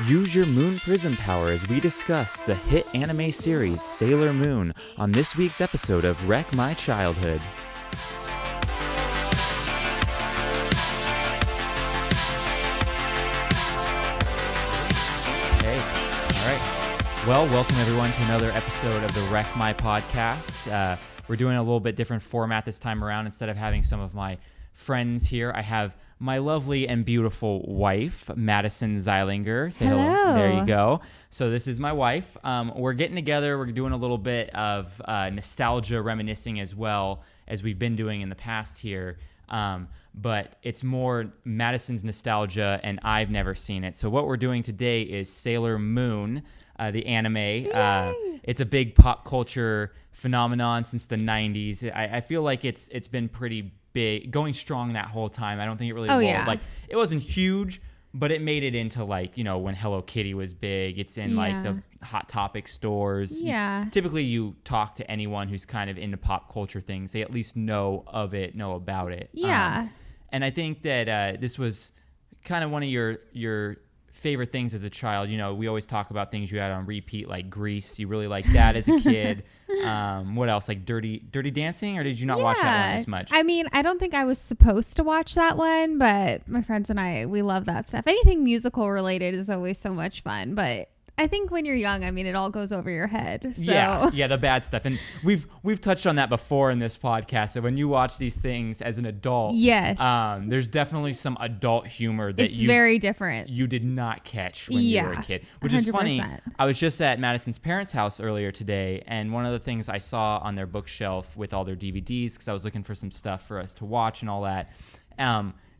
Use your moon prism power as we discuss the hit anime series Sailor Moon on this week's episode of Wreck My Childhood. Okay, all right. Well, welcome everyone to another episode of the Wreck My podcast. We're doing a little bit different format this time around. Instead of having some of my friends here, I have my lovely and beautiful wife, Madison Zeilinger. Say hello. There you go. So this is my wife. We're getting together. We're doing a little bit of nostalgia reminiscing as well as we've been doing in the past here. But it's more Madison's nostalgia, and I've never seen it. So what we're doing today is Sailor Moon, the anime. It's a big pop culture phenomenon since the 90s. I feel like it's been pretty big, going strong that whole time. I don't think it really like it wasn't huge, but it made it into like, you know, when Hello Kitty was big. It's in like the Hot Topic stores. Typically you talk to anyone who's kind of into pop culture things, they at least know of it, know about it. And I think that this was kind of one of your favorite things as a child. You know, we always talk about things you had on repeat, like Grease. You really liked that as a kid. What else? Like Dirty Dancing, or did you not watch that one as much? I mean, I don't think I was supposed to watch that one, but my friends and I, we love that stuff. Anything musical related is always so much fun, but I think when you're young, I mean, it all goes over your head. So. Yeah, the bad stuff. And we've touched on that before in this podcast. So when you watch these things as an adult, there's definitely some adult humor that it's very different. You did not catch when you were a kid, which 100%. Is funny. I was just at Madison's parents' house earlier today, and one of the things I saw on their bookshelf with all their DVDs, because I was looking for some stuff for us to watch and all that,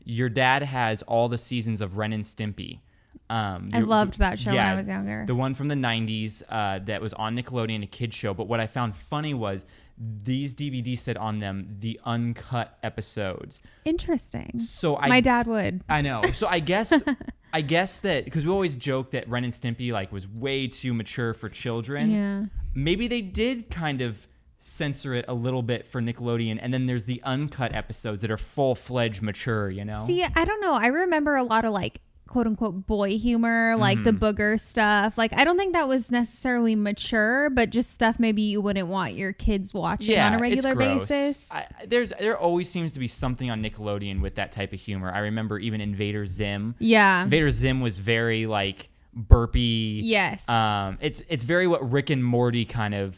your dad has all the seasons of Ren and Stimpy. I loved that show when I was younger. The one from the 90s that was on Nickelodeon, a kid show. But what I found funny was these DVDs said on them the uncut episodes. Interesting. So my dad would. I know. So I guess that because we always joke that Ren and Stimpy like was way too mature for children. Yeah. Maybe they did kind of censor it a little bit for Nickelodeon, and then there's the uncut episodes that are full-fledged mature, you know? See, I don't know. I remember a lot of like quote unquote boy humor, like the booger stuff. Like, I don't think that was necessarily mature, but just stuff maybe you wouldn't want your kids watching on a regular basis. There always seems to be something on Nickelodeon with that type of humor. I remember even Invader Zim. Yeah. Invader Zim was very like burpy. Yes. It's very what Rick and Morty kind of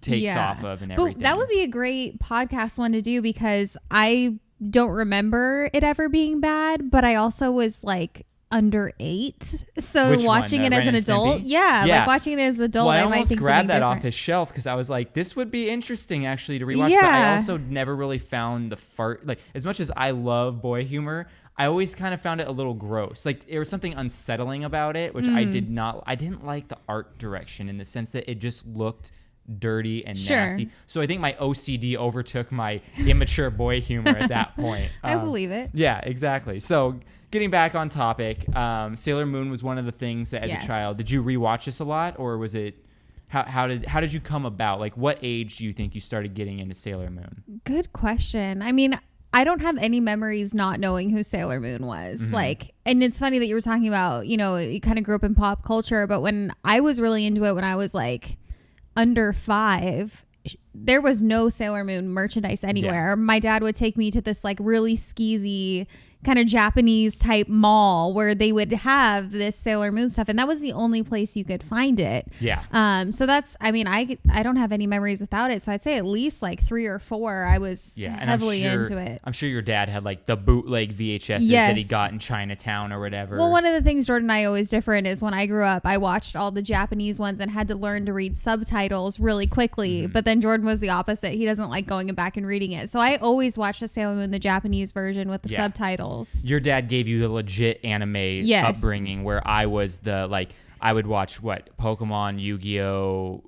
takes off of and everything. But that would be a great podcast one to do, because I don't remember it ever being bad, but I also was like under 8, so which watching one? it as an adult, like watching it as an adult, well, I might almost think grabbed that different off his shelf because I was like, this would be interesting actually to rewatch. But I also never really found the fart, like, as much as I love boy humor, I always kind of found it a little gross. Like, there was something unsettling about it, which I didn't like the art direction, in the sense that it just looked dirty and nasty. So I think my OCD overtook my immature boy humor at that point. I believe it. Yeah, exactly. So getting back on topic, Sailor Moon was one of the things that as a child, did you rewatch this a lot, or was it, how did you come about? Like, what age do you think you started getting into Sailor Moon? Good question. I mean, I don't have any memories not knowing who Sailor Moon was. Like, and it's funny that you were talking about, you know, you kind of grew up in pop culture, but when I was really into it when I was like under 5, there was no Sailor Moon merchandise anywhere. My dad would take me to this like really skeezy kind of Japanese type mall where they would have this Sailor Moon stuff, and that was the only place you could find it. So that's, I mean, I don't have any memories without it, so I'd say at least like 3 or 4 I was heavily into it. I'm sure your dad had like the bootleg VHSs that he got in Chinatown or whatever. Well, one of the things Jordan and I always different is when I grew up, I watched all the Japanese ones and had to learn to read subtitles really quickly, but then Jordan was the opposite. He doesn't like going back and reading it, so I always watched the Sailor Moon, the Japanese version with the subtitles. Your dad gave you the legit anime upbringing, where I was the, like, I would watch Pokemon, Yu-Gi-Oh,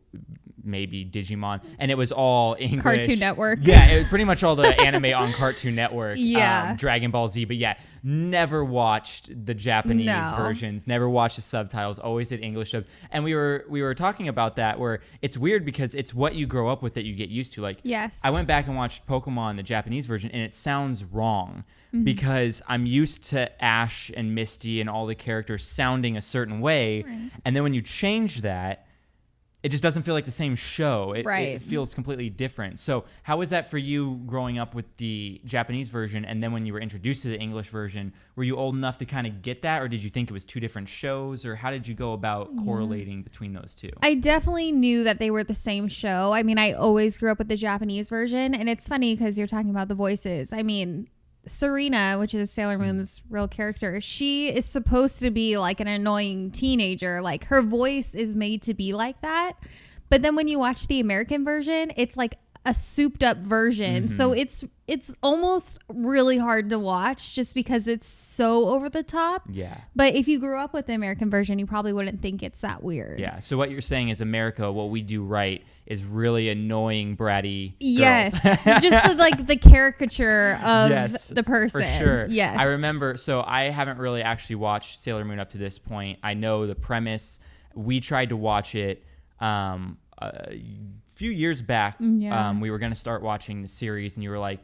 maybe Digimon, and it was all English. Cartoon Network. Yeah, it was pretty much all the anime on Cartoon Network. Yeah. Dragon Ball Z, but yeah, never watched the Japanese versions, never watched the subtitles, always did English dubs. And we were talking about that, where it's weird because it's what you grow up with that you get used to. Like, yes, I went back and watched Pokemon, the Japanese version, and it sounds wrong because I'm used to Ash and Misty and all the characters sounding a certain way. Right. And then when you change that, it just doesn't feel like the same show. It feels completely different. So how was that for you growing up with the Japanese version? And then when you were introduced to the English version, were you old enough to kind of get that? Or did you think it was two different shows? Or how did you go about correlating between those two? I definitely knew that they were the same show. I mean, I always grew up with the Japanese version. And it's funny because you're talking about the voices. I mean, Serena, which is Sailor Moon's real character, she is supposed to be like an annoying teenager. Like, her voice is made to be like that. But then when you watch the American version, it's like a souped up version. So it's almost really hard to watch just because it's so over the top. Yeah. But if you grew up with the American version, you probably wouldn't think it's that weird. Yeah. So what you're saying is America, what we do right is really annoying, bratty girls. Yes. Just the caricature of the person. For sure. Yes. I remember, so I haven't really actually watched Sailor Moon up to this point. I know the premise. We tried to watch it a few years back. We were going to start watching the series, and you were like,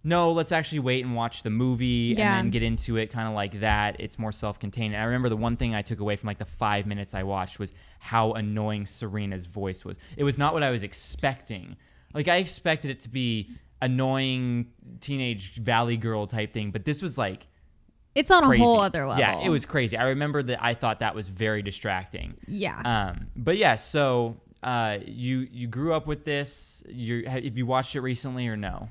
no, let's actually wait and watch the movie and then get into it kind of like that. It's more self-contained. And I remember the one thing I took away from like the 5 minutes I watched was how annoying Serena's voice was. It was not what I was expecting. Like, I expected it to be annoying teenage valley girl type thing, but this was like, it's on crazy. a whole other level. Yeah, it was crazy. I remember that I thought that was very distracting. Yeah. But yeah, so you grew up with this. Have you watched it recently or no?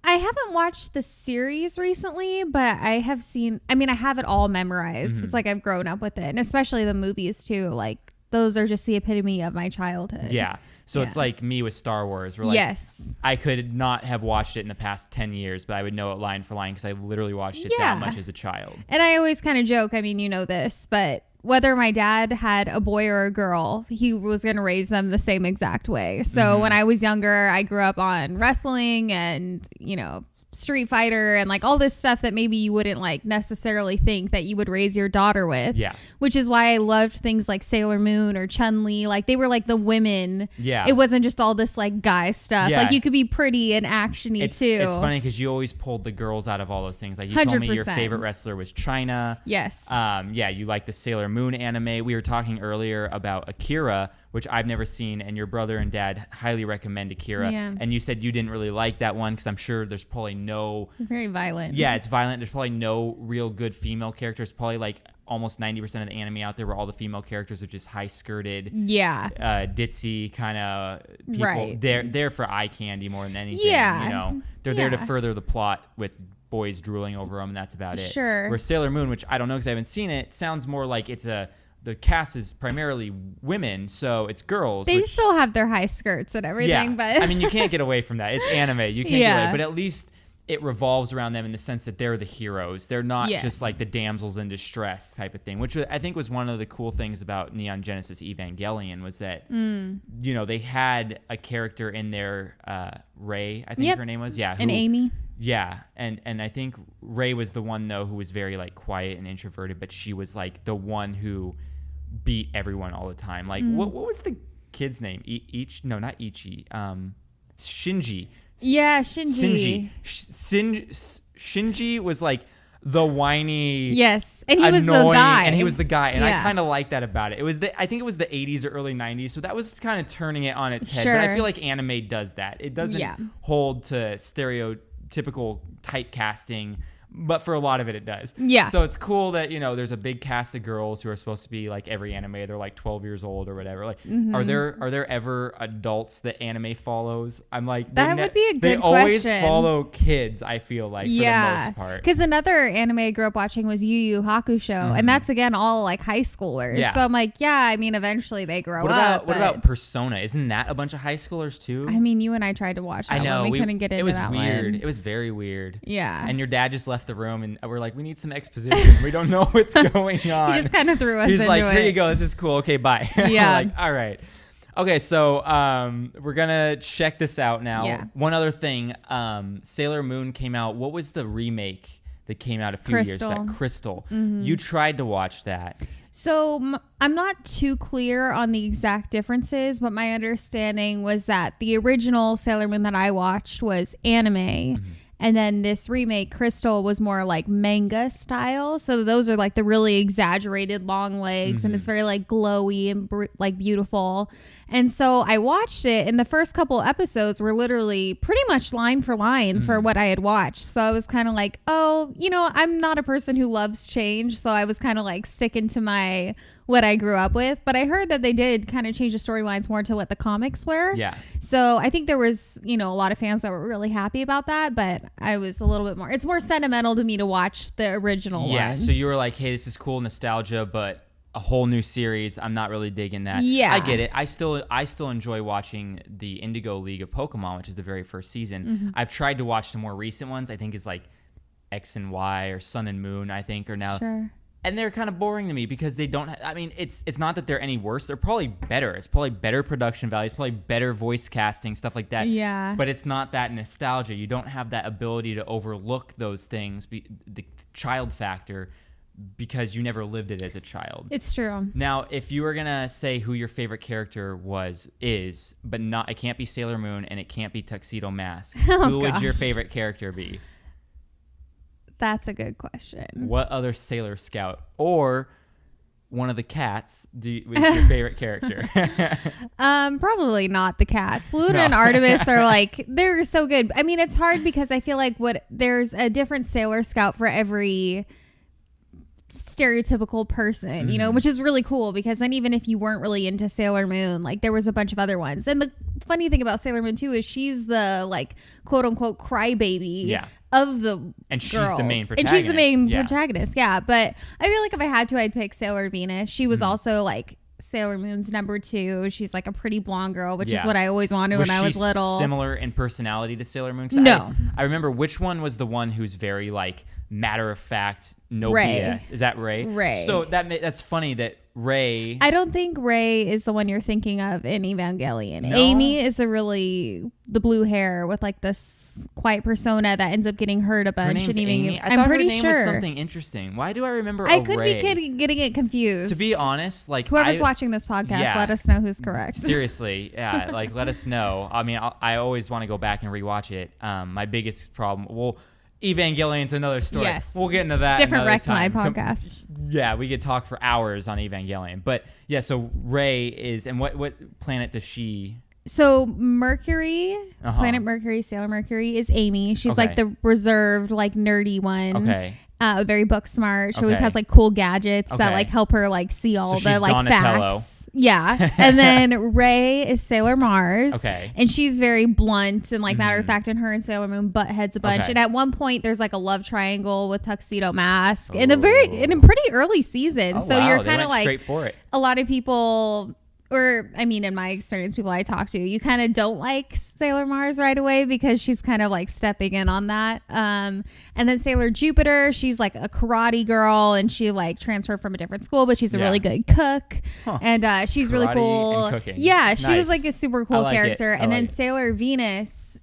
I haven't watched the series recently, but I have seen, I mean, I have it all memorized. It's like I've grown up with it, and especially the movies too. Like, those are just the epitome of my childhood. Yeah. So it's like me with Star Wars. Where, like, I could not have watched it in the past 10 years, but I would know it line for line because I literally watched it that much as a child. And I always kind of joke, I mean, you know this, but whether my dad had a boy or a girl, he was going to raise them the same exact way. So when I was younger, I grew up on wrestling and, you know, Street Fighter and like all this stuff that maybe you wouldn't like necessarily think that you would raise your daughter with. Yeah. Which is why I loved things like Sailor Moon or Chun-Li. Like, they were like the women. Yeah. It wasn't just all this like guy stuff. Yeah. Like, you could be pretty and actiony too. It's funny because you always pulled the girls out of all those things. Like, you 100%. Told me your favorite wrestler was China. Yes. Yeah. You like the Sailor Moon anime. We were talking earlier about Akira, which I've never seen, and your brother and dad highly recommend Akira. Yeah. And you said you didn't really like that one because I'm sure there's probably no... Very violent. Yeah, it's violent. There's probably no real good female characters. Probably like almost 90% of the anime out there where all the female characters are just high-skirted, ditzy kind of people. Right. They're there for eye candy more than anything. Yeah. You know, they're there to further the plot with boys drooling over them, and that's about it. Sure. Where Sailor Moon, which I don't know because I haven't seen it, sounds more like the cast is primarily women, so it's girls. They still have their high skirts and everything, but I mean, you can't get away from that. It's anime. You can't get away. But at least it revolves around them in the sense that they're the heroes. They're not just like the damsels in distress type of thing, which I think was one of the cool things about Neon Genesis Evangelion was that, you know, they had a character in there, Rei, I think her name was. Yeah. And Amy. Yeah, and I think Rei was the one, though, who was very, like, quiet and introverted, but she was, like, the one who beat everyone all the time. Like, what was the kid's name? No, not Ichi. Shinji. Yeah, Shinji. Shinji was, like, the whiny, and he was the guy, and he was the guy, and I kind of like that about it. I think it was the 80s or early 90s, so that was kind of turning it on its head. But I feel like anime does that. It doesn't hold to stereotypical typecasting, but for a lot of it does. Yeah. So it's cool that, you know, there's a big cast of girls who are supposed to be like every anime. They're like 12 years old or whatever. Like, are there ever adults that anime follows? I'm like, that would be a good question. They always follow kids, I feel like, for the most part. Because another anime I grew up watching was Yu Yu Hakusho, and that's again all like high schoolers. Yeah. So I'm like, I mean, eventually they grow up. What about Persona? Isn't that a bunch of high schoolers too? I mean, you and I tried to watch that one. We couldn't get into that one. It was weird. It was very weird. Yeah. And your dad just left the room, and we're like, we need some exposition. We don't know what's going on. He just kind of threw us into it. He's like, here you go. This is cool. Okay, bye. Yeah. We're like, all right. Okay, so we're gonna check this out now. Yeah. One other thing, Sailor Moon came out. What was the remake that came out a few years back? Crystal. You tried to watch that. So I'm not too clear on the exact differences, but my understanding was that the original Sailor Moon that I watched was anime. And then this remake, Crystal, was more like manga style. So those are like the really exaggerated long legs, and it's very like glowy and like beautiful. And so I watched it, and the first couple episodes were literally pretty much line for line for what I had watched. So I was kind of like, oh, you know, I'm not a person who loves change. So I was kind of like sticking to what I grew up with. But I heard that they did kind of change the storylines more to what the comics were. Yeah. So I think there was, you know, a lot of fans that were really happy about that. But I was a little bit more, it's more sentimental to me to watch the original Yeah. ones. So you were like, hey, this is cool nostalgia, but a whole new series, I'm not really digging that. Yeah. I get it. I still enjoy watching the Indigo League of Pokemon, which is the very first season. I've tried to watch the more recent ones. I think it's like X and Y or Sun and Moon, I think, are now. Sure. And they're kind of boring to me because they don't. I mean, it's not that they're any worse. They're probably better. It's probably better production values, probably better voice casting, stuff like that. Yeah. But it's not that nostalgia. You don't have that ability to overlook those things, the child factor, because you never lived it as a child. It's true. Now, if you were gonna say who your favorite character is, but not, it can't be Sailor Moon and it can't be Tuxedo Mask. Who would your favorite character be? That's a good question. What other Sailor Scout or one of the cats was your favorite character? Probably not the cats. Luna and Artemis are like, they're so good. I mean, it's hard because I feel like there's a different Sailor Scout for every stereotypical person, you know, which is really cool because then even if you weren't really into Sailor Moon, like there was a bunch of other ones. And the funny thing about Sailor Moon too is she's the like quote unquote crybaby of the and she's girls. the main protagonist. And she's the main protagonist, yeah. But I feel like if I had to, I'd pick Sailor Venus. She was also like Sailor Moon's number 2. She's like a pretty blonde girl, which is what I always wanted when I was little. Similar in personality to Sailor Moon? No. I remember which one was the one who's very like matter of fact, no Ray. BS. Is that Ray? Ray. So that's funny that Ray. I don't think Ray is the one you're thinking of in Evangelion. No? Amy is the blue hair with like this quiet persona that ends up getting hurt a bunch. Her name's and Amy? I I'm thought pretty her name sure was something interesting. Why do I remember I a could Ray? be getting it confused. To be honest, like whoever's watching this podcast, let us know who's correct. Seriously, yeah, like let us know. I mean, I always want to go back and rewatch it. My biggest problem, Evangelion's another story. Yes. We'll get into that. Different another Wreck My time. podcast. Yeah, we could talk for hours on Evangelion. But yeah, so Ray is, and what planet does she? So Mercury, planet Mercury, Sailor Mercury is Amy. She's like the reserved, like nerdy one. Okay. Very book smart. She always has like cool gadgets that like help her like see all the like Donatello. facts. Yeah. And then Ray is Sailor Mars. Okay. And she's very blunt and like matter of fact, and her and Sailor Moon butt heads a bunch. Okay. And at one point there's like a love triangle with Tuxedo Mask in a pretty early season. So you're kind of like straight for it. A lot of people, or I mean, in my experience, people I talk to, you kind of don't like Sailor Mars right away because she's kind of like stepping in on that. And then Sailor Jupiter, she's like a karate girl and she like transferred from a different school, but she's a really good cook. And she's really cool. And cooking. Yeah, she Nice. was like a super cool character. And then it. Sailor Venus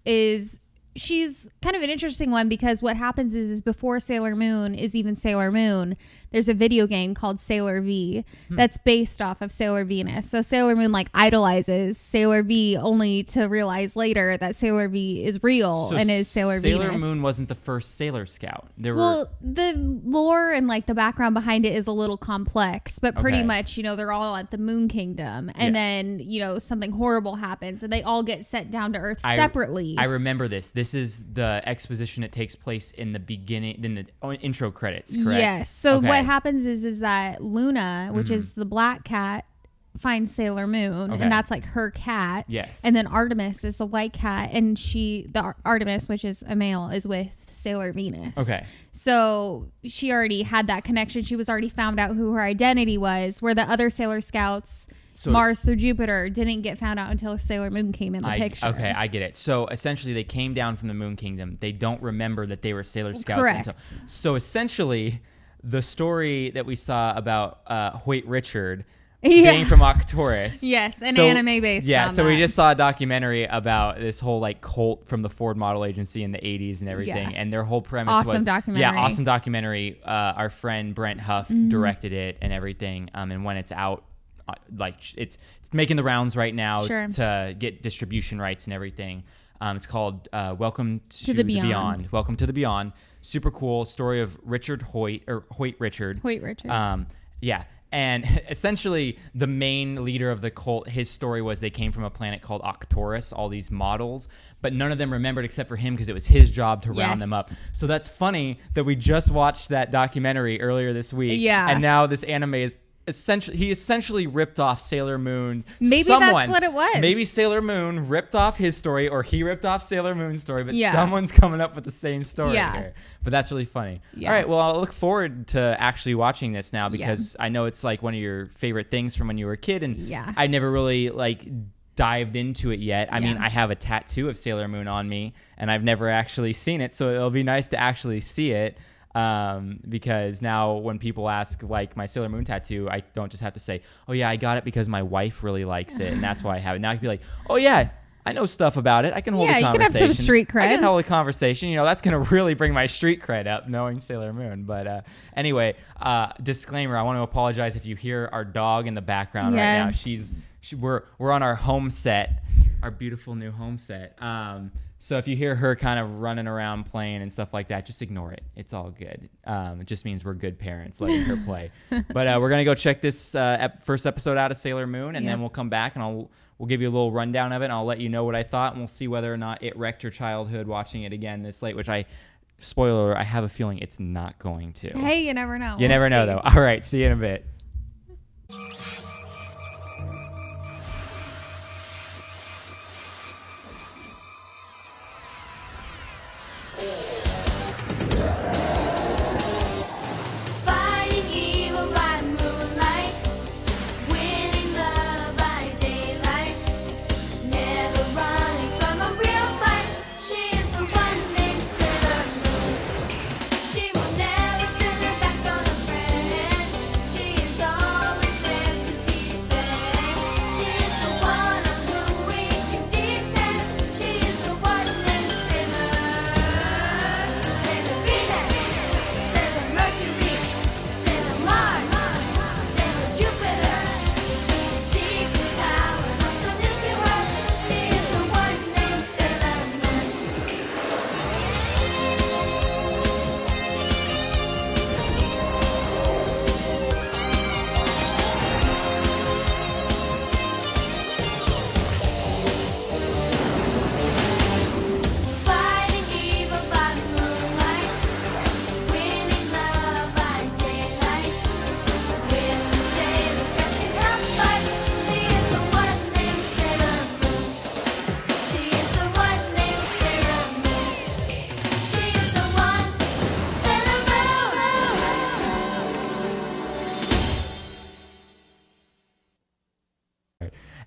she's kind of an interesting one because what happens is before Sailor Moon is even Sailor Moon, there's a video game called Sailor V that's based off of Sailor Venus. So Sailor Moon like idolizes Sailor V only to realize later that Sailor V is real and is Sailor Venus. Sailor Moon wasn't the first Sailor Scout. The lore and like the background behind it is a little complex, but pretty much, you know, they're all at the Moon Kingdom and then, you know, something horrible happens and they all get sent down to Earth separately. I remember this. This is the exposition that takes place in the beginning, in the intro credits, correct? Yes. So what happens is that Luna, which is the black cat, finds Sailor Moon, and that's like her cat. Yes. And then Artemis is the white cat, and Artemis, which is a male, is with Sailor Venus. Okay. So she already had that connection. She was already found out who her identity was, where the other Sailor Scouts, Mars through Jupiter, didn't get found out until Sailor Moon came in the picture. Okay, I get it. So essentially they came down from the Moon Kingdom. They don't remember that they were Sailor Scouts. Correct. So essentially the story that we saw about Hoyt Richard being from Arcturus. Yes, an anime based. Yeah, on so that. we just saw a documentary about this whole like cult from the Ford Model Agency in the 80s and everything, and their whole premise was awesome documentary. Yeah, awesome documentary. Our friend Brent Huff directed it and everything. And when it's out, like it's making the rounds right now to get distribution rights and everything. It's called Welcome to the Beyond. Welcome to the Beyond. Super cool story of Richard Hoyt Richard. Yeah. And essentially, the main leader of the cult, his story was they came from a planet called Arcturus, all these models, but none of them remembered except for him because it was his job to round them up. So that's funny that we just watched that documentary earlier this week. Yeah. And now this anime is essentially ripped off Sailor Moon. Maybe that's what it was. Maybe Sailor Moon ripped off his story, or he ripped off Sailor Moon's story, but someone's coming up with the same story here. But that's really funny. All right, well, I'll look forward to actually watching this now because I know it's like one of your favorite things from when you were a kid, and I never really like dived into it yet. I mean, I have a tattoo of Sailor Moon on me, and I've never actually seen it, so it'll be nice to actually see it. Because now when people ask like my Sailor Moon tattoo, I don't just have to say, oh yeah, I got it because my wife really likes it and that's why I have it. Now I can be like, oh yeah, I know stuff about it. I can hold a conversation. Yeah, you can have some street cred. I can hold a conversation. You know, that's going to really bring my street cred up, knowing Sailor Moon. But anyway, disclaimer, I want to apologize if you hear our dog in the background right now. We're on our home set, our beautiful new home set. So if you hear her kind of running around playing and stuff like that, just ignore it. It's all good. It just means we're good parents letting her play. But we're going to go check this first episode out of Sailor Moon, and then we'll come back and we'll give you a little rundown of it, and I'll let you know what I thought, and we'll see whether or not it wrecked your childhood watching it again this late, which spoiler, I have a feeling it's not going to. Hey, you never know. You never know, though. All right, see you in a bit.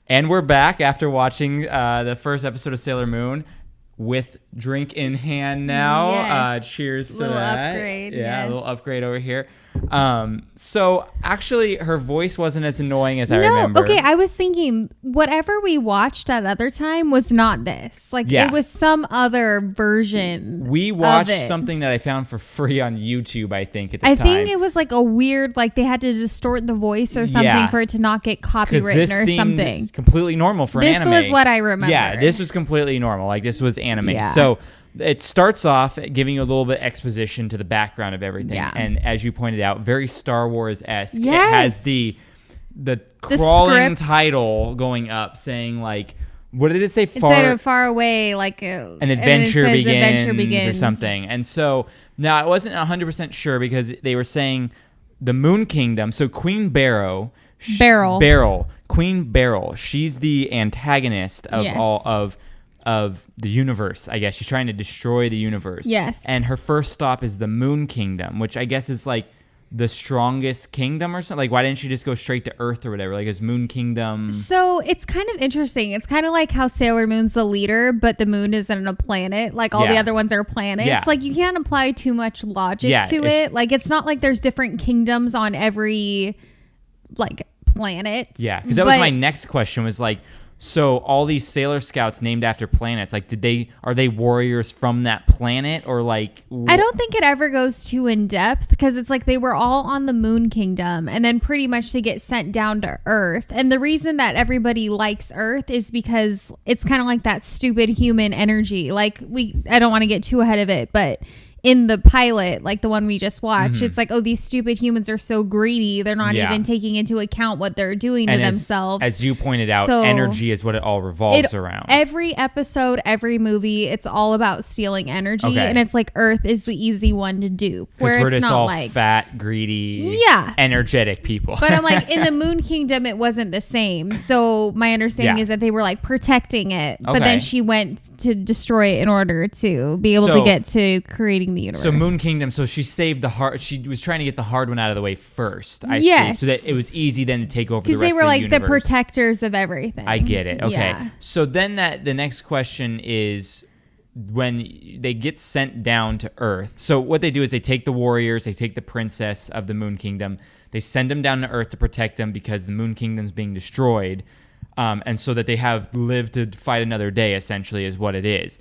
And we're back after watching the first episode of Sailor Moon with drink in hand now. Yes. Cheers to little that. Upgrade. Yeah, yes. A little upgrade over here. So actually her voice wasn't as annoying as I remember. Okay, I was thinking whatever we watched that other time was not this. Like it was some other version. We watched something that I found for free on YouTube, I think, at the time. I think it was like a weird, like they had to distort the voice or something for it to not get copywritten or something. Completely normal for an anime. This was what I remember. Yeah, this was completely normal. Like this was anime. Yeah. So it starts off giving you a little bit exposition to the background of everything. Yeah. And as you pointed out, very Star Wars-esque. Yes. It has the crawling title going up saying like, what did it say? Instead of far away, like an adventure begins or something. And so now I wasn't 100% sure because they were saying the Moon Kingdom. So Queen Beryl, Queen Beryl, she's the antagonist of all of the universe, I guess. She's trying to destroy the universe. Yes. And her first stop is the Moon Kingdom, which I guess is like the strongest kingdom or something. Like, why didn't she just go straight to Earth or whatever? Like, is Moon Kingdom... So, it's kind of interesting. It's kind of like how Sailor Moon's the leader, but the moon isn't a planet. Like, all the other ones are planets. Yeah. Like, you can't apply too much logic to it. Like, it's not like there's different kingdoms on every, like... planets. Yeah, because that was my next question was like, so all these Sailor Scouts named after planets, like are they warriors from that planet or like? I don't think it ever goes too in depth because it's like they were all on the Moon Kingdom and then pretty much they get sent down to Earth. And the reason that everybody likes Earth is because it's kind of like that stupid human energy. Like I don't want to get too ahead of it, but in the pilot, like the one we just watched, it's like, oh, these stupid humans are so greedy. They're not even taking into account what they're doing to themselves. As you pointed out, energy is what it all revolves around. Every episode, every movie, it's all about stealing energy. Okay. And it's like Earth is the easy one to do. Where we're just all like fat, greedy, energetic people. But I'm like, in the Moon Kingdom, it wasn't the same. So my understanding is that they were like protecting it. But then she went to destroy it in order to be able to get to creating the universe. So Moon Kingdom, so she saved the hard. She was trying to get the hard one out of the way first. I see. So that it was easy then to take over the rest of the universe. Because they were like the protectors of everything. I get it. Okay. Yeah. So then the next question is when they get sent down to Earth. So what they do is they take the warriors, they take the princess of the Moon Kingdom, they send them down to Earth to protect them because the Moon Kingdom's being destroyed, and so that they have lived to fight another day. Essentially, is what it is.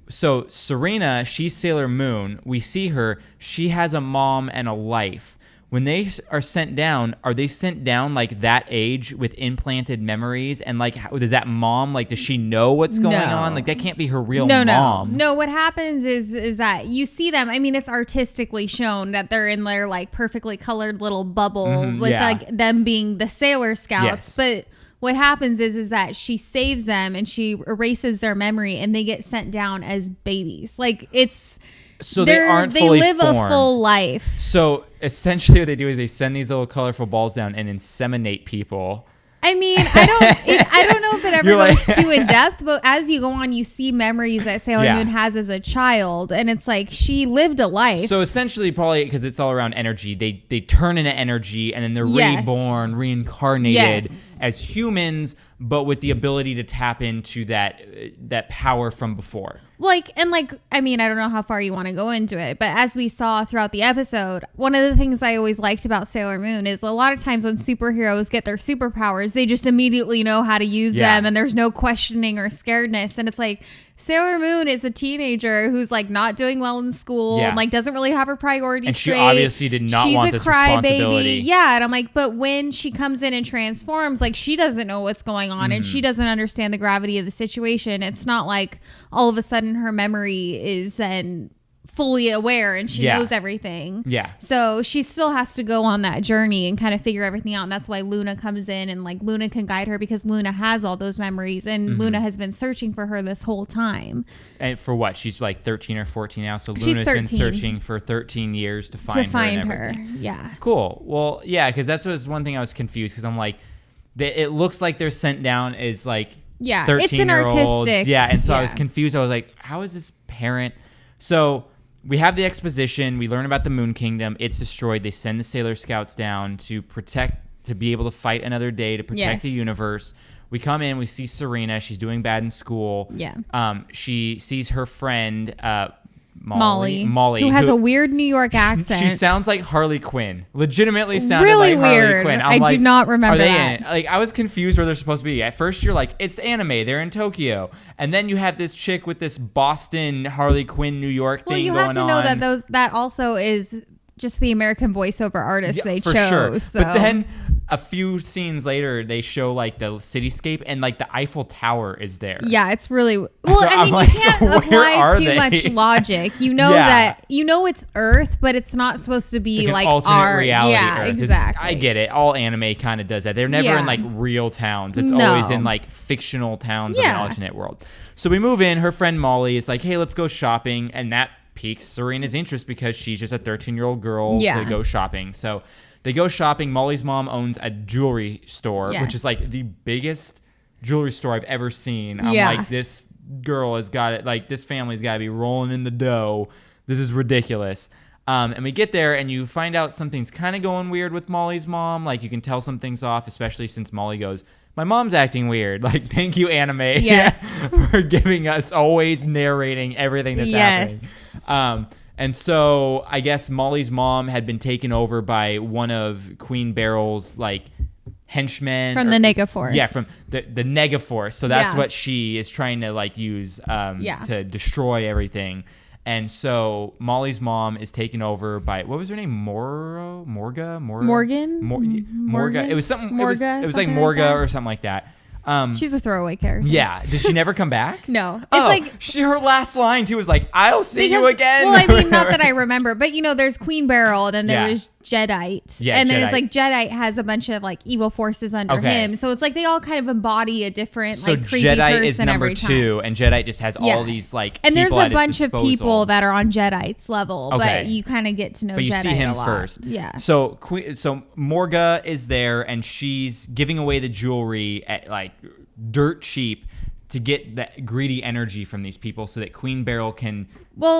So Serena, she's Sailor Moon. We see her. She has a mom and a life. When they are sent down, are they sent down like that age with implanted memories? And like, does that mom, like, does she know what's going on? Like, that can't be her real mom. No, what happens is that you see them. I mean, it's artistically shown that they're in their like perfectly colored little bubble with like them being the Sailor Scouts. Yes. But what happens is that she saves them and she erases their memory and they get sent down as babies. Like so they live formed. A full life. So essentially what they do is they send these little colorful balls down and inseminate people. I mean, I don't know if it ever goes too in depth, but as you go on, you see memories that Sailor Moon has as a child, and it's like she lived a life. So essentially, probably because it's all around energy, they turn into energy, and then they're reborn, reincarnated as humans, but with the ability to tap into that power from before. I mean, I don't know how far you want to go into it, but as we saw throughout the episode, one of the things I always liked about Sailor Moon is a lot of times when superheroes get their superpowers, they just immediately know how to use them and there's no questioning or scaredness. And it's like, Sailor Moon is a teenager who's like not doing well in school and like doesn't really have her priorities straight. And she obviously did not want this responsibility. Yeah, and I'm like, but when she comes in and transforms, like she doesn't know what's going on and she doesn't understand the gravity of the situation. It's not like all of a sudden her memory is then fully aware and she knows everything. Yeah. So she still has to go on that journey and kind of figure everything out. And that's why Luna comes in and like Luna can guide her because Luna has all those memories and Luna has been searching for her this whole time. And for what? She's like 13 or 14 now. So Luna's been searching for 13 years to find her. Yeah. Cool. Well, yeah, because that's one thing I was confused because I'm like, it looks like they're sent down as like 13-year-olds. Yeah. And so I was confused. I was like, how is this parent? So we have the exposition. We learn about the Moon Kingdom. It's destroyed. They send the Sailor Scouts down to be able to fight another day, to protect the universe. We come in. We see Serena. She's doing bad in school. Yeah. She sees her friend, Molly, who has a weird New York accent. She sounds like Harley Quinn. Legitimately sounded really like weird. Harley Quinn. I do not remember that. Like, I was confused where they're supposed to be. At first, you're like, it's anime. They're in Tokyo. And then you have this chick with this Boston Harley Quinn New York thing going on. Well, you have to know that also is just the American voiceover artist they chose. Sure. So. But then a few scenes later, they show like the cityscape and like the Eiffel Tower is there. Yeah, it's really well. So I mean, you can't apply too much logic. You know that it's Earth, but it's not supposed to be like alternate reality. Yeah, Earth. exactly. I get it. All anime kind of does that. They're never in like real towns. It's always in like fictional towns of an alternate world. So we move in. Her friend Molly is like, "Hey, let's go shopping," and that piques Serena's interest because she's just a 13-year-old girl to go shopping. So they go shopping. Molly's mom owns a jewelry store, which is like the biggest jewelry store I've ever seen. I'm like, this girl has got it. Like, this family's got to be rolling in the dough. This is ridiculous. And we get there and you find out something's kind of going weird with Molly's mom. Like, you can tell something's off, especially since Molly goes, "My mom's acting weird." Like, thank you, anime, for giving us always narrating everything that's happening. And so I guess Molly's mom had been taken over by one of Queen Beryl's like henchmen from the Negaforce. Yeah, from the Negaforce. So that's Yeah. what she is trying to like use to destroy everything. And so Molly's mom is taken over by, what was her name? Morga. It was something. It was like Morga or something like that. She's a throwaway character. Yeah. Did she never come back? No. It's like her last line too was like, "I'll see you again." Well, I mean, not that I remember, but there's Queen Beryl, and then there was Jadeite. Yeah, and then Jadeite. it's like Jadeite has a bunch of like evil forces under him. So it's like they all kind of embody a different like creepy Jadeite person is number every time. 2, and Jadeite just has all these like and there's people a at his bunch of disposal. people that are on Jadeite's level, Okay. but you kind of get to know But you Jadeite see him a lot. first. Yeah. So Morga is there, and she's giving away the jewelry at like dirt cheap to get that greedy energy from these people, so that Queen Beryl can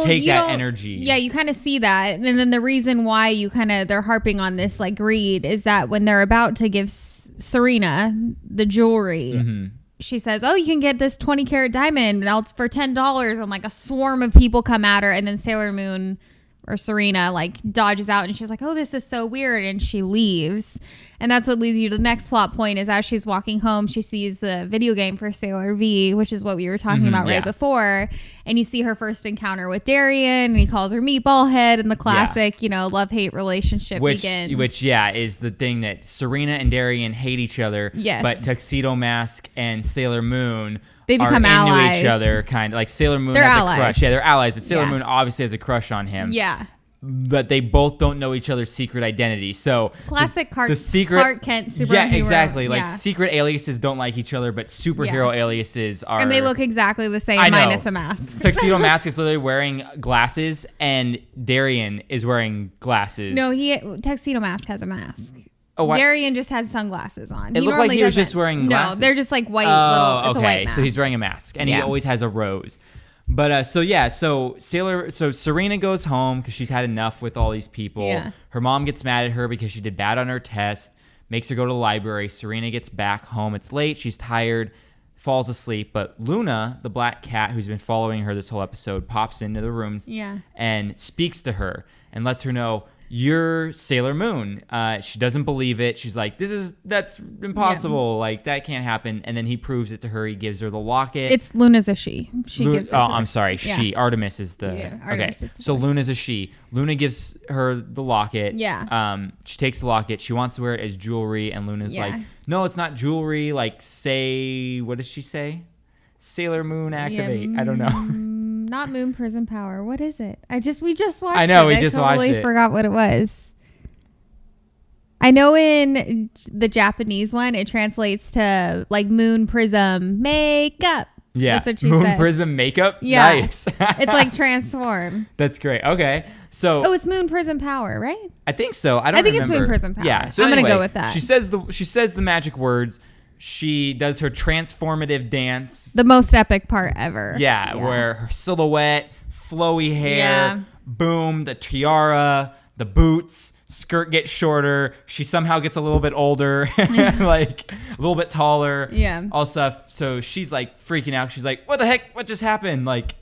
take that energy. Yeah, you kind of see that, and then the reason why they're harping on this like greed is that when they're about to give Serena the jewelry. She says, "Oh, you can get this 20-carat diamond for $10," and like a swarm of people come at her, and then Sailor Moon or Serena like dodges out, and she's like, "Oh, this is so weird," and she leaves. And that's what leads you to the next plot point is as she's walking home, she sees the video game for Sailor V, which is what we were talking about right before. And you see her first encounter with Darien, and he calls her Meatball Head, and the classic, love-hate relationship begins. Which is the thing that Serena and Darien hate each other. Yes. But Tuxedo Mask and Sailor Moon they become are allies. into each other, kind of like Sailor Moon they're has allies. a crush. Yeah, they're allies, but Sailor Moon obviously has a crush on him. Yeah. But they both don't know each other's secret identity. So classic the secret Clark Kent superhero. Yeah, exactly. Like secret aliases don't like each other, but superhero aliases are. And they look exactly the same minus a mask. Tuxedo Mask is literally wearing glasses, and Darien is wearing glasses. No, Tuxedo Mask has a mask. Oh, what? Darien just had sunglasses on. It looked like he was just wearing glasses. No, they're just like white little. It's a white mask. So he's wearing a mask, and he always has a rose. But so Serena goes home because she's had enough with all these people. Yeah. Her mom gets mad at her because she did bad on her test, makes her go to the library. Serena gets back home. It's late. She's tired, falls asleep. But Luna, the black cat who's been following her this whole episode, pops into the room and speaks to her and lets her know, "You're Sailor Moon." She doesn't believe it. She's like, that's impossible. Like, that can't happen. And then he proves it to her. He gives her the locket. It's Luna's a she. She gives it to her. I'm sorry. She. Artemis is the. Yeah, Artemis is the so Luna's a she. Luna gives her the locket. Yeah. She takes the locket. She wants to wear it as jewelry. And Luna's like, "No, it's not jewelry. Like, what does she say? Sailor Moon activate." I don't know. Not Moon Prism Power. What is it? We just watched it. I know, we just watched it. I totally forgot what it was. I know in the Japanese one, it translates to like Moon Prism Makeup. Yeah. That's what she Moon says. Prism Makeup? Yeah. Nice. It's like transform. That's great. Okay. So. Oh, it's Moon Prism Power, right? I think so. I think it's Moon Prism Power. Yeah. So I'm anyway, going to go with that. She says the magic words. She does her transformative dance. The most epic part ever. Yeah. Where her silhouette, flowy hair, boom, the tiara, the boots, skirt gets shorter. She somehow gets a little bit older, like a little bit taller. Yeah. All stuff. So she's like freaking out. She's like, "What the heck? What just happened? Like,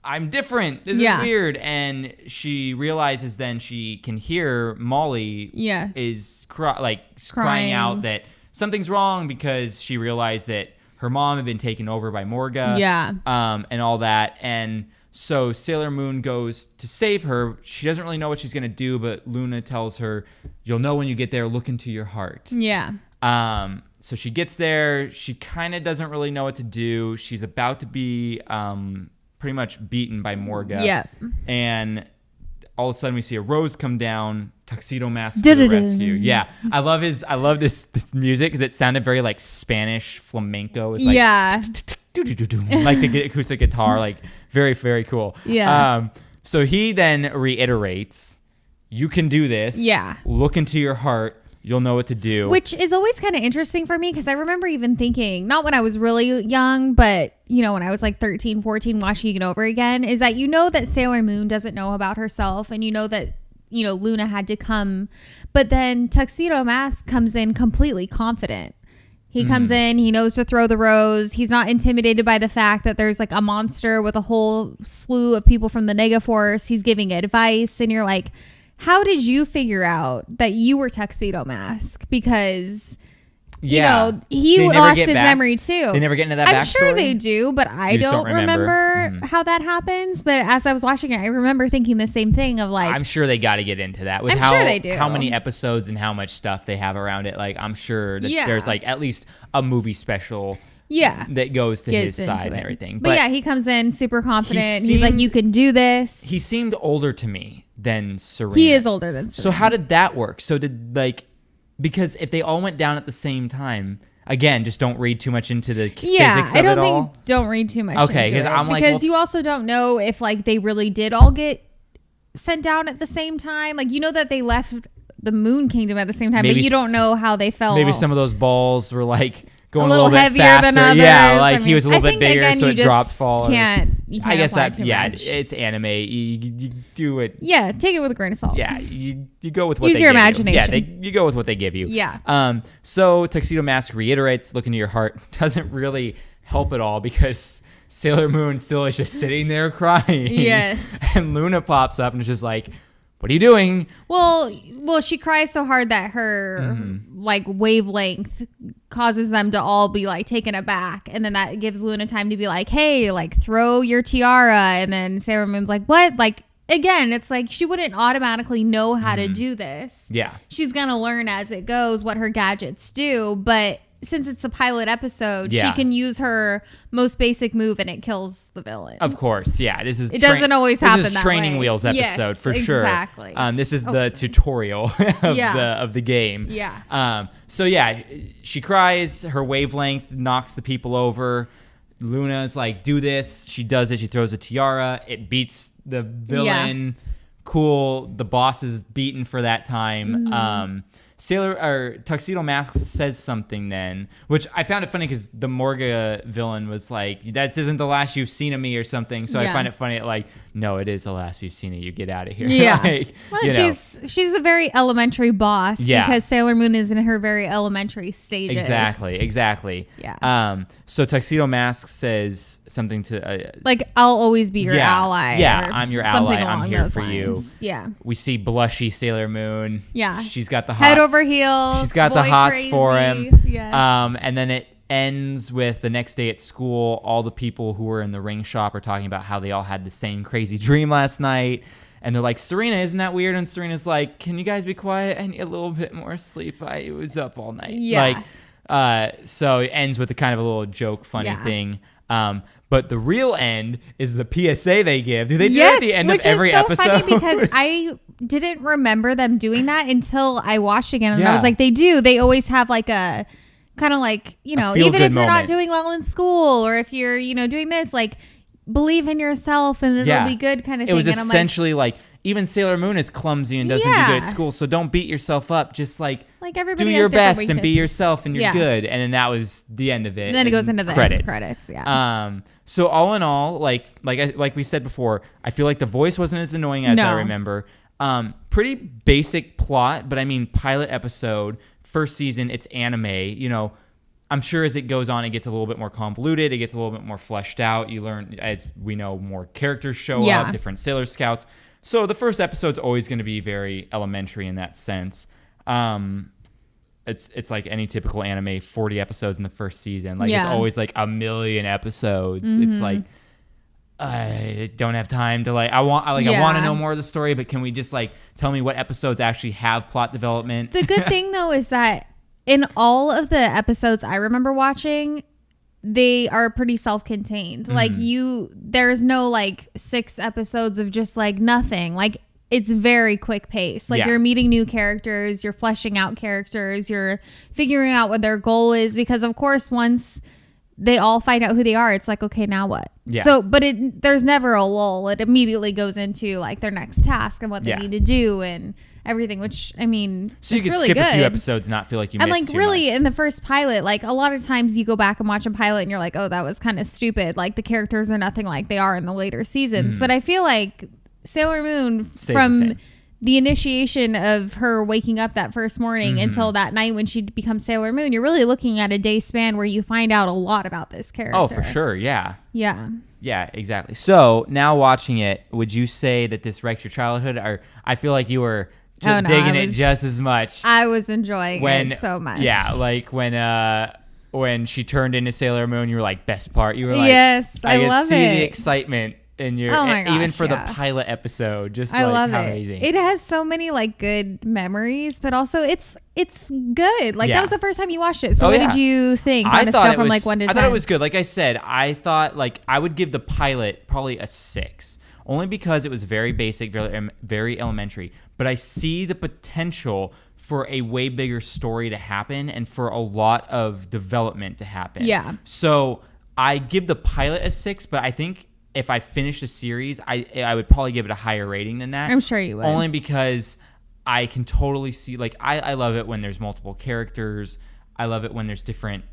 I'm different. This is weird." And she realizes then she can hear Molly is crying out that something's wrong, because she realized that her mom had been taken over by Morga. Yeah. And all that. And so Sailor Moon goes to save her. She doesn't really know what she's going to do, but Luna tells her, "You'll know when you get there. Look into your heart." Yeah. So she gets there. She kind of doesn't really know what to do. She's about to be pretty much beaten by Morga. Yeah. And all of a sudden we see a rose come down. Tuxedo Mask to the rescue. Yeah. I loved this music because it sounded very like Spanish flamenco. It's like like the acoustic guitar, like very, very cool. Yeah. So he then reiterates, "You can do this. Yeah. Look into your heart. You'll know what to do." Which is always kind of interesting for me, because I remember even thinking, not when I was really young, but when I was like 13, 14, watching it over again, is that that Sailor Moon doesn't know about herself, and that Luna had to come, but then Tuxedo Mask comes in completely confident. He comes in, he knows to throw the rose. He's not intimidated by the fact that there's like a monster with a whole slew of people from the Negaforce. He's giving advice, and you're like, how did you figure out that you were Tuxedo Mask? Because you know, he lost his memory too. They never get into that I'm backstory? sure they do, but I don't remember Mm-hmm. how that happens. But as I was watching it, I remember thinking the same thing of like, I'm sure they got to get into that with sure they do. how many episodes and how much stuff they have around it. Like, I'm sure that there's like at least a movie special that goes to his side and everything. But yeah, he comes in super confident. He's like, you can do this. He seemed older to me than Serena. He is older than Serena. So how did that work? So because if they all went down at the same time, again, just don't read too much into the physics of it all. Don't read too much Okay, into it. I'm like, because you also don't know if like they really did all get sent down at the same time. Like, you know that they left the Moon Kingdom at the same time, but you don't know how they fell. Maybe some of those balls were like going a little bit heavier faster. than others. Yeah, like he was a little bit bigger, again, so it dropped fall. You can't I guess apply that too much. it's anime. You do it. Yeah, take it with a grain of salt. Yeah, you go with what Use they your give imagination. you. Yeah, you go with what they give you. Yeah. So Tuxedo Mask reiterates, "Look into your heart." Doesn't really help at all because Sailor Moon still is just sitting there crying. Yes. And Luna pops up and is just like, "What are you doing?" Well, she cries so hard that her like wavelength causes them to all be like taken aback, and then that gives Luna time to be like, "Hey, like throw your tiara," and then Sailor Moon's like, "What?" Like again, it's like she wouldn't automatically know how to do this. Yeah, she's gonna learn as it goes what her gadgets do, but since it's a pilot episode, she can use her most basic move and it kills the villain. Of course, yeah. It doesn't always happen that way. This is Training Wheels episode for sure. Exactly. This is the tutorial of the game. Yeah. So yeah, she cries. Her wavelength knocks the people over. Luna's like, "Do this." She does it. She throws a tiara. It beats the villain. Yeah. Cool. The boss is beaten for that time. Tuxedo Mask says something then, which I found it funny because the Morga villain was like, "That isn't the last you've seen of me" or something. So I find it funny, like, no, it is the last you've seen of you. Get out of here. Yeah. Like, well, she's a very elementary boss because Sailor Moon is in her very elementary stages. Exactly. Yeah. So Tuxedo Mask says something to like, "I'll always be your ally." Yeah, I'm your ally. I'm here for lines. you. Yeah. We see blushy Sailor Moon. Yeah. She's got the hots. Head over heels. She's got the hots crazy. for him. Yes. And then it ends with the next day at school. All the people who were in the ring shop are talking about how they all had the same crazy dream last night. And they're like, "Serena, isn't that weird?" And Serena's like, "Can you guys be quiet? I need a little bit more sleep. I was up all night." Yeah. So it ends with a kind of a little joke, funny thing. But the real end is the PSA they give. Do they do that at the end of every episode? Which is so funny because I didn't remember them doing that until I watched again. And I was like, they do. They always have like a kind of like, even if you're not doing well in school or if you're, doing this, like, believe in yourself and it'll be good kind of thing. It was essentially like even Sailor Moon is clumsy and doesn't do good at school. So don't beat yourself up. Just like everybody do your best and be yourself and you're good. And then that was the end of it. And then it goes into the credits. Yeah. So all in all, like we said before, I feel like the voice wasn't as annoying as I remember. Pretty basic plot, but I mean pilot episode, first season, it's anime. I'm sure as it goes on, it gets a little bit more convoluted. It gets a little bit more fleshed out. You learn, as we know, more characters show up, different Sailor Scouts. So the first episode's always going to be very elementary in that sense. It's like any typical anime, 40 episodes in the first season. Like it's always like a million episodes. Mm-hmm. It's like I don't have time to I want to know more of the story, but can we just tell me what episodes actually have plot development? The good thing though is that in all of the episodes I remember watching, they are pretty self-contained. Mm-hmm. There's no 6 episodes of just nothing. It's very quick pace. You're meeting new characters, you're fleshing out characters, you're figuring out what their goal is, because of course once they all find out who they are, it's okay, now what? Yeah. So, but there's never a lull. It immediately goes into their next task and what they need to do and everything, which I mean, so you can really skip good. a few episodes and not feel like you missed too really much. In the first pilot, a lot of times you go back and watch a pilot and you're like, oh, that was kind of stupid. The characters are nothing like they are in the later seasons. Mm-hmm. But I feel like Sailor Moon, stays from the initiation of her waking up that first morning mm-hmm. until that night when she becomes Sailor Moon, you're really looking at a day span where you find out a lot about this character. Oh, for sure. Yeah. Yeah. Yeah, exactly. So now watching it, would you say that this wrecked your childhood? Or I feel like you were digging it just as much. I was enjoying it so much. Yeah, like when she turned into Sailor Moon, you were like, best part. You were like, yes, I love it. I could see the excitement in your, even for the pilot episode. Just I love how amazing. It has so many like good memories, but also it's good. Like that was the first time you watched it. So what did you think on a scale from like 1 to 10? I thought it was good. Like I said, I thought like I would give the pilot probably a 6. Only because it was very basic, very elementary. But I see the potential for a way bigger story to happen and for a lot of development to happen. Yeah. So I give the pilot a 6, but I think if I finish the series, I would probably give it a higher rating than that. I'm sure you would. Only because I can totally see, like, I love it when there's multiple characters. I love it when there's different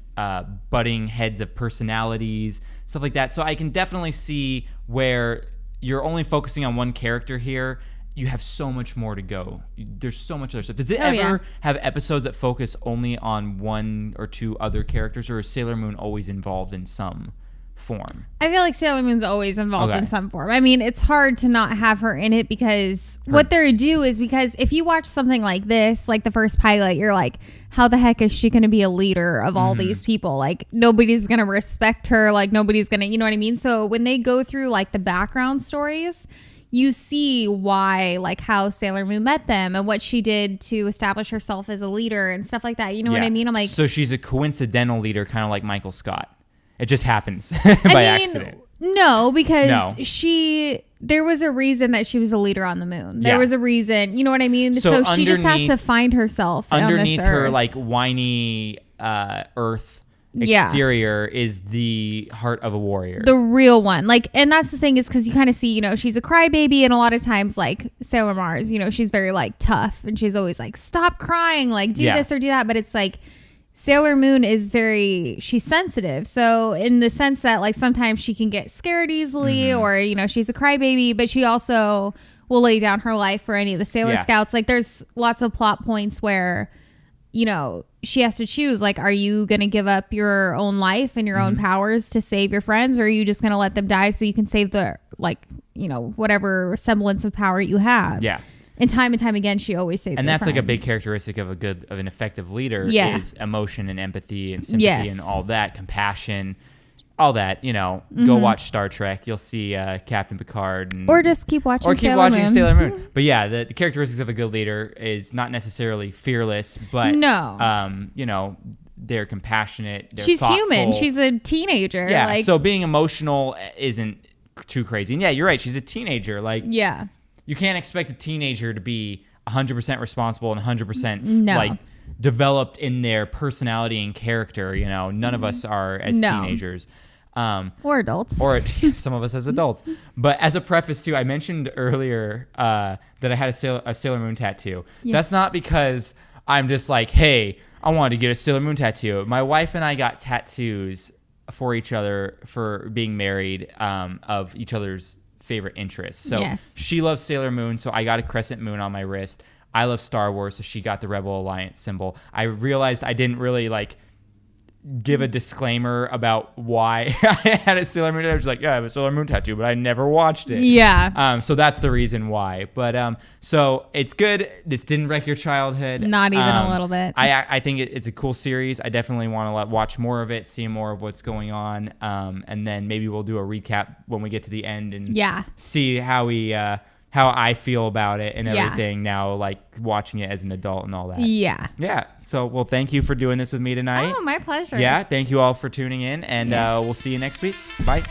butting heads of personalities, stuff like that. So I can definitely see where you're only focusing on one character here. You have so much more to go. There's so much other stuff. Does it ever have episodes that focus only on 1 or 2 other characters, or is Sailor Moon always involved in some form? I feel like Sailor Moon's always involved in some form. I mean, it's hard to not have her in it because what they do is, because if you watch something like this, like the first pilot, you're like, how the heck is she going to be a leader of all these people? Like, nobody's going to respect her. Like, nobody's going to, you know what I mean? So when they go through like the background stories, you see why, like how Sailor Moon met them and what she did to establish herself as a leader and stuff like that. You know what I mean? I'm like, so she's a coincidental leader, kind of like Michael Scott. It just happens by accident. No, because there was a reason that she was the leader on the moon. There was a reason, you know what I mean? So she just has to find herself underneath on this her earth. like whiny earth exterior is the heart of a warrior, the real one. Like, and that's the thing, is because you kind of see, you know, she's a crybaby, and a lot of times like Sailor Mars, you know, she's very like tough, and she's always like, stop crying, like do this or do that. But it's like Sailor Moon is she's sensitive. So in the sense that like sometimes she can get scared easily, or, you know, she's a crybaby, but she also will lay down her life for any of the Sailor Scouts. Like there's lots of plot points where, you know, she has to choose, like, are you going to give up your own life and your own powers to save your friends, or are you just going to let them die so you can save the, like, you know, whatever semblance of power you have? Yeah. And time again, she always saves and her that's friends. like a big characteristic of an effective leader is emotion and empathy and sympathy and all that, compassion, all that. You know, go watch Star Trek. You'll see Captain Picard. Or just keep watching Sailor Moon. But yeah, the characteristics of a good leader is not necessarily fearless, but you know, they're compassionate. She's thoughtful. Human. She's a teenager. Yeah. Like, so being emotional isn't too crazy. And yeah, you're right. She's a teenager. Like, you can't expect a teenager to be 100% responsible and 100% like developed in their personality and character. You know, none of us are as teenagers. Or adults. Or some of us as adults. But as a preface too, I mentioned earlier that I had a Sailor Moon tattoo. That's not because I'm just like, hey, I wanted to get a Sailor Moon tattoo. My wife and I got tattoos for each other for being married, of each other's favorite interests. So she loves Sailor Moon, so I got a crescent moon on my wrist. I love Star Wars, so she got the Rebel Alliance symbol. I realized I didn't really like give a disclaimer about why I had a Sailor Moon tattoo. I was like, yeah, I have a Sailor Moon tattoo, but I never watched it. Yeah. So that's the reason why. But so it's good. This didn't wreck your childhood. Not even a little bit. I think it's a cool series. I definitely want to watch more of it, see more of what's going on, and then maybe we'll do a recap when we get to the end and see how I feel about it and everything now, like watching it as an adult and all that. Yeah. So, well, thank you for doing this with me tonight. Oh, my pleasure. Yeah. Thank you all for tuning in, and we'll see you next week. Bye.